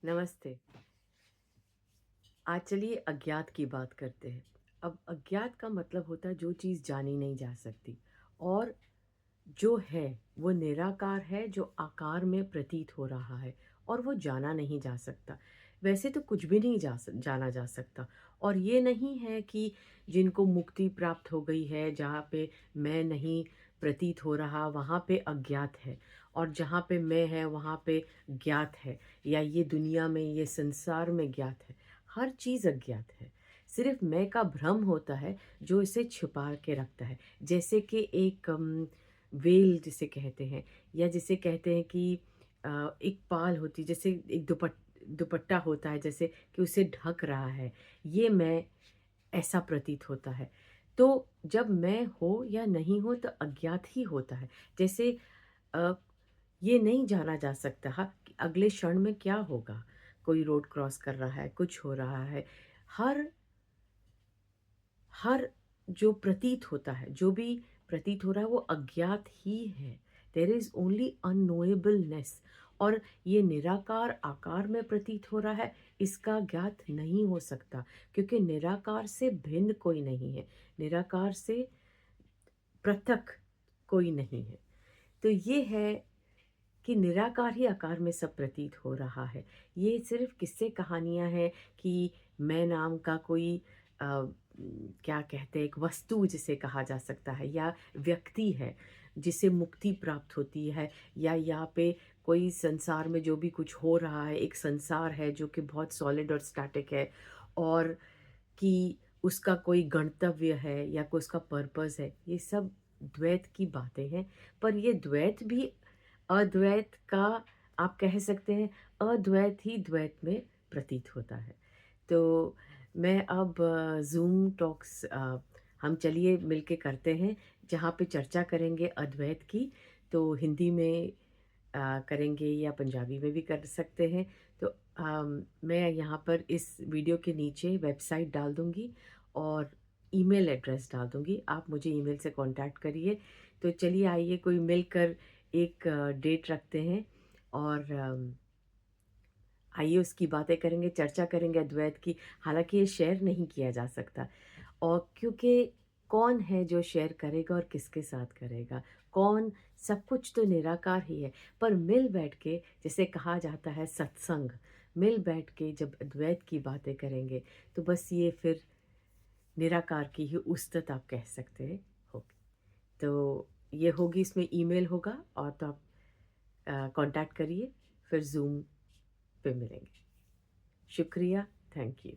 नमस्ते। आज चलिए अज्ञात की बात करते हैं। अब अज्ञात का मतलब होता है जो चीज़ जानी नहीं जा सकती और जो है वो निराकार है, जो आकार में प्रतीत हो रहा है और वो जाना नहीं जा सकता। वैसे तो कुछ भी नहीं जाना जा सकता और ये नहीं है कि जिनको मुक्ति प्राप्त हो गई है, जहाँ पे मैं नहीं प्रतीत हो रहा, वहाँ पे अज्ञात है और जहाँ पे मैं है, वहाँ पे ज्ञात है या ये दुनिया में, ये संसार में ज्ञात है। हर चीज़ अज्ञात है। सिर्फ़ मैं का भ्रम होता है जो इसे छुपा के रखता है। जैसे कि एक वेल जिसे कहते हैं या जिसे कहते हैं कि एक पाल होती है, जैसे एक दुपट्टा होता है, जैसे कि उसे ढक रहा है, ये मैं ऐसा प्रतीत होता है। तो जब मैं हो या नहीं हो तो अज्ञात ही होता है। जैसे अ, ये नहीं जाना जा सकता कि अगले क्षण में क्या होगा। कोई रोड क्रॉस कर रहा है, कुछ हो रहा है। हर हर जो प्रतीत होता है, जो भी प्रतीत हो रहा है वो अज्ञात ही है। देयर इज़ ओनली अननोएबलनेस और ये निराकार आकार में प्रतीत हो रहा है, इसका ज्ञात नहीं हो सकता क्योंकि निराकार से भिन्न कोई नहीं है, निराकार से पृथक कोई नहीं है। तो ये है कि निराकार ही आकार में सब प्रतीत हो रहा है। ये सिर्फ़ किस्से कहानियाँ हैं कि मैं नाम का कोई क्या कहते हैं, एक वस्तु जिसे कहा जा सकता है या व्यक्ति है, जिसे मुक्ति प्राप्त होती है या यहाँ पे कोई संसार में जो भी कुछ हो रहा है, एक संसार है जो कि बहुत सॉलिड और स्टैटिक है और कि उसका कोई गंतव्य है या कोई उसका पर्पस है, ये सब द्वैत की बातें हैं। पर ये द्वैत भी अद्वैत का, आप कह सकते हैं, अद्वैत ही द्वैत में प्रतीत होता है। तो मैं अब ज़ूम टॉक्स हम चलिए मिलके करते हैं, जहाँ पे चर्चा करेंगे अद्वैत की। तो हिंदी में करेंगे या पंजाबी में भी कर सकते हैं। तो मैं यहाँ पर इस वीडियो के नीचे वेबसाइट डाल दूँगी और ईमेल एड्रेस डाल दूँगी। आप मुझे ईमेल से कॉन्टैक्ट करिए। तो चलिए आइए कोई मिलकर एक डेट रखते हैं और आइए उसकी बातें करेंगे, चर्चा करेंगे अद्वैत की। हालाँकि ये शेयर नहीं किया जा सकता और क्योंकि कौन है जो शेयर करेगा और किसके साथ करेगा? कौन, सब कुछ तो निराकार ही है। पर मिल बैठ के, जिसे कहा जाता है सत्संग, मिल बैठ के जब अद्वैत की बातें करेंगे, तो बस ये फिर निराकार की ही उस्तत आप कह सकते हैं होगी। तो ये होगी, इसमें ईमेल होगा और तो आप कॉन्टैक्ट करिए, फिर ज़ूम पे मिलेंगे। शुक्रिया, थैंक यू।